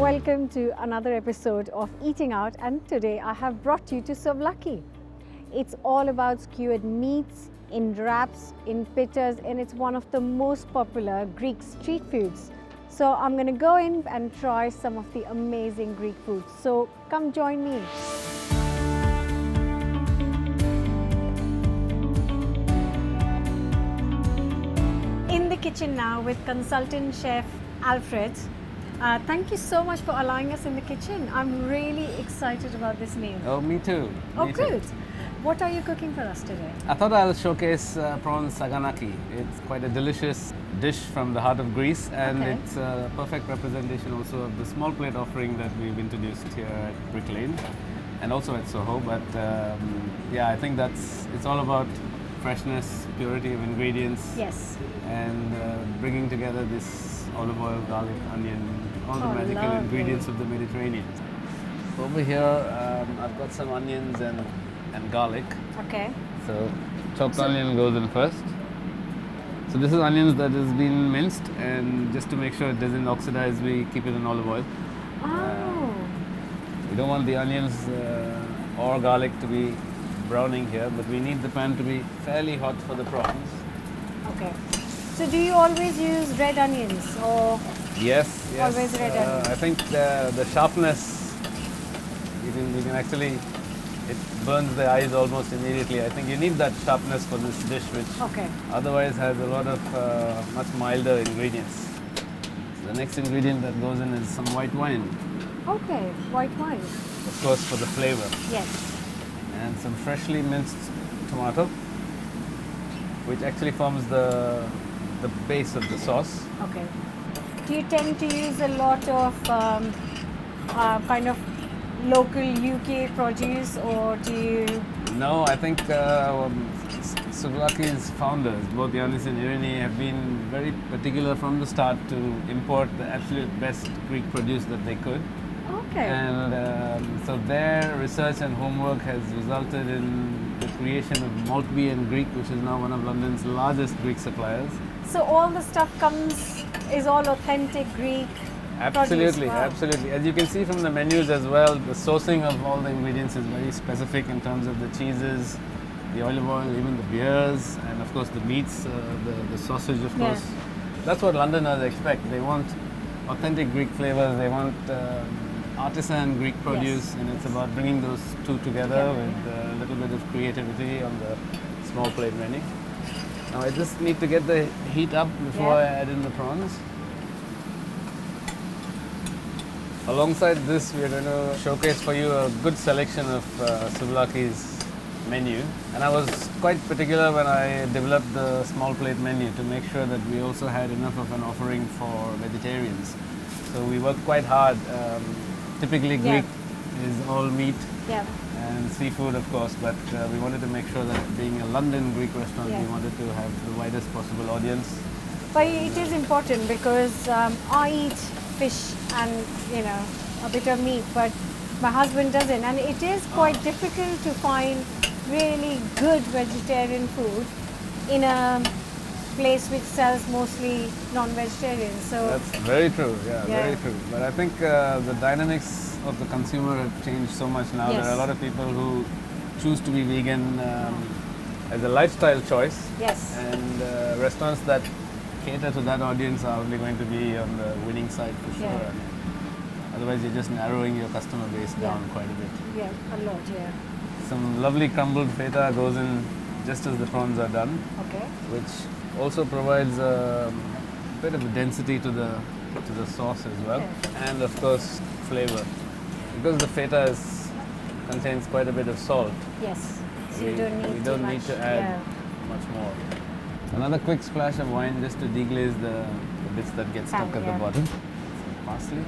Welcome to another episode of Eating Out, and today I have brought you to Suvlaki. It's all about skewered meats, in wraps, in pittas, and it's one of the most popular Greek street foods. So I'm going to go in and try some of the amazing Greek foods. So come join me. In the kitchen now with consultant chef Alfred. Thank you so much for allowing us in the kitchen. I'm really excited about this meal. Oh, me too. Oh, Me good. Too. What are you cooking for us today? I thought I'll showcase Prawn Saganaki. It's quite a delicious dish from the heart of Greece, and Okay. it's a perfect representation also of the small plate offering that we've introduced here at Brick Lane and also at Soho. But yeah, I think it's all about freshness, purity of ingredients, Yes. and bringing together this olive oil, garlic, onion, all the Oh, magical lovely. ingredients of the Mediterranean. Over here, I've got some onions and garlic. Okay. So chopped onion goes in first. So this is onions that has been minced, and just to make sure it doesn't oxidize, we keep it in olive oil. Oh. We don't want the onions or garlic to be browning here, but we need the pan to be fairly hot for the prawns. Okay. So do you always use red onions or? Yes. Always red onions. I think the sharpness, you can actually, it burns the eyes almost immediately. I think you need that sharpness for this dish, which Okay. otherwise has a lot of much milder ingredients. So the next ingredient that goes in is some white wine, Okay. White wine. of course for the flavor, Yes. and some freshly minced tomato, which actually forms the base of the sauce. Okay. Do you tend to use a lot of kind of local UK produce, or do you? No, I think Suvlaki's founders, both Yanis and Irini, have been very particular from the start to import the absolute best Greek produce that they could. Okay. And so their research and homework has resulted in the creation of Maltby and Greek, which is now one of London's largest Greek suppliers. So all the stuff is all authentic Greek. Absolutely, Wow. absolutely. As you can see from the menus as well, the sourcing of all the ingredients is very specific in terms of the cheeses, the olive oil, even the beers, and of course the meats, the sausage, of Yeah. course. That's what Londoners expect. They want authentic Greek flavors. They want artisan Greek produce, and it's about bringing those two together with a little bit of creativity on the small plate menu. Now I just need to get the heat up before I add in the prawns. Alongside this, we are going to showcase for you a good selection of Suvlaki's menu. And I was quite particular when I developed the small plate menu to make sure that we also had enough of an offering for vegetarians. So we worked quite hard. Typically Greek is all meat Yeah. and seafood, of course, but we wanted to make sure that being a London Greek restaurant, Yeah. we wanted to have the widest possible audience. But it is important because I eat fish and a bit of meat, but my husband doesn't, and it is quite difficult to find really good vegetarian food in a place which sells mostly non-vegetarian. So That's very true, Yeah. very true. But I think the dynamics of the consumer have changed so much now. Yes. There are a lot of people who choose to be vegan as a lifestyle choice. yes, And restaurants that cater to that audience are only going to be on the winning side for sure. Yeah. I mean, otherwise, you're just narrowing your customer base Yeah. down quite a bit. yeah, a lot, yeah. Some lovely crumbled feta goes in just as the prawns are done, Okay. which also provides a bit of a density to the sauce as well, and of course flavor. Because the feta contains quite a bit of salt, Yes. So we you don't need we too don't much. need to add Yeah. much more. Another quick splash of wine just to deglaze the bits that get stuck at Yeah. the bottom. Some parsley.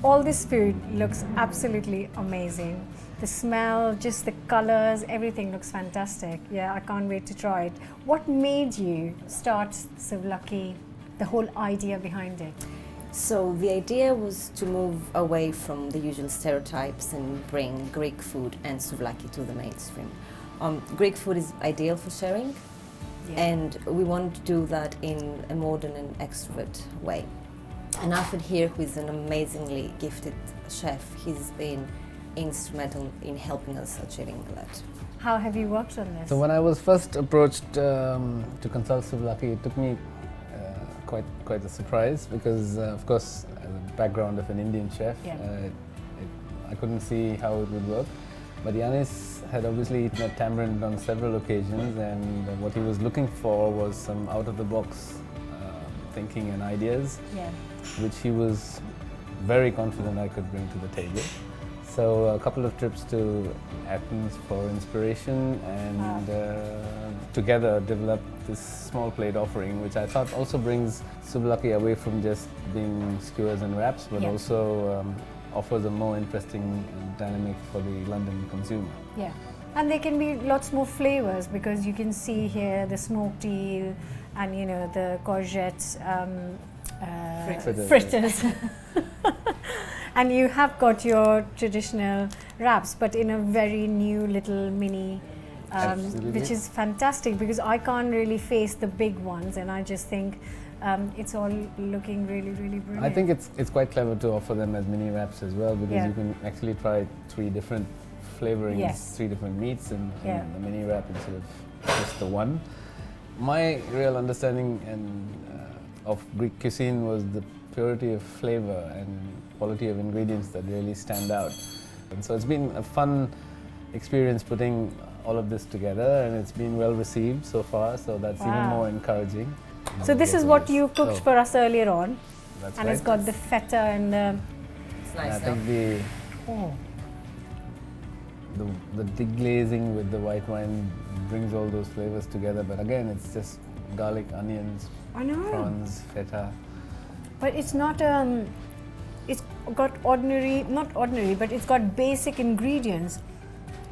All this food looks absolutely amazing. The smell, just the colors, everything looks fantastic. Yeah, I can't wait to try it. What made you start Suvlaki, the whole idea behind it? So the idea was to move away from the usual stereotypes and bring Greek food and souvlaki to the mainstream. Greek food is ideal for sharing. Yeah. And we want to do that in a modern and extrovert way. And Alfred here, who is an amazingly gifted chef, he's been instrumental in helping us achieving that. How have you worked on this? So when I was first approached to consult Suvlaki, it took me quite a surprise because, of course, as a background of an Indian chef, Yeah. I couldn't see how it would work. But Yanis had obviously eaten at Tamarind on several occasions, and what he was looking for was some out-of-the-box thinking and ideas, Yeah. which he was very confident I could bring to the table. So a couple of trips to Athens for inspiration, and together developed this small plate offering, which I thought also brings Suvlaki away from just being skewers and wraps, but Yeah. also offers a more interesting dynamic for the London consumer. Yeah. And there can be lots more flavors because you can see here the smoked eel and the courgettes fritters. And you have got your traditional wraps, but in a very new little mini, Absolutely. which is fantastic because I can't really face the big ones, and I just think it's all looking really, really brilliant. I think it's quite clever to offer them as mini wraps as well, because Yeah. you can actually try 3 different flavorings, Yes. 3 different meats in Yeah. the mini wrap instead of just the one. My real understanding of Greek cuisine was the purity of flavor and quality of ingredients that really stand out. And so it's been a fun experience putting all of this together, and it's been well received so far, so that's even Wow. more encouraging. So this is what you cooked for us earlier on, That's and right. it's got the feta and the It's And I nice, think no? the deglazing with the white wine brings all those flavors together, but again it's just garlic, onions, I know. prawns, feta. But it's not it's got not ordinary, but it's got basic ingredients,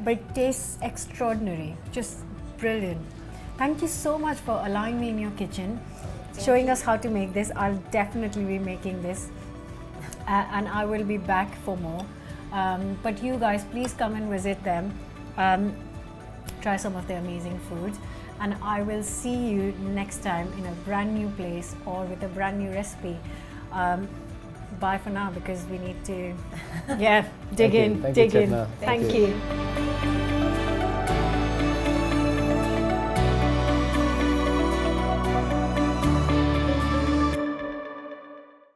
but it tastes extraordinary, just brilliant. Thank you so much for allowing me in your kitchen, showing us how to make this. I'll definitely be making this, and I will be back for more. But you guys, please come and visit them, try some of their amazing foods, and I will see you next time in a brand new place or with a brand new recipe. Bye for now, because we need to dig Thank you. in. Thank you, dig in. Chetna. Thank Thank you.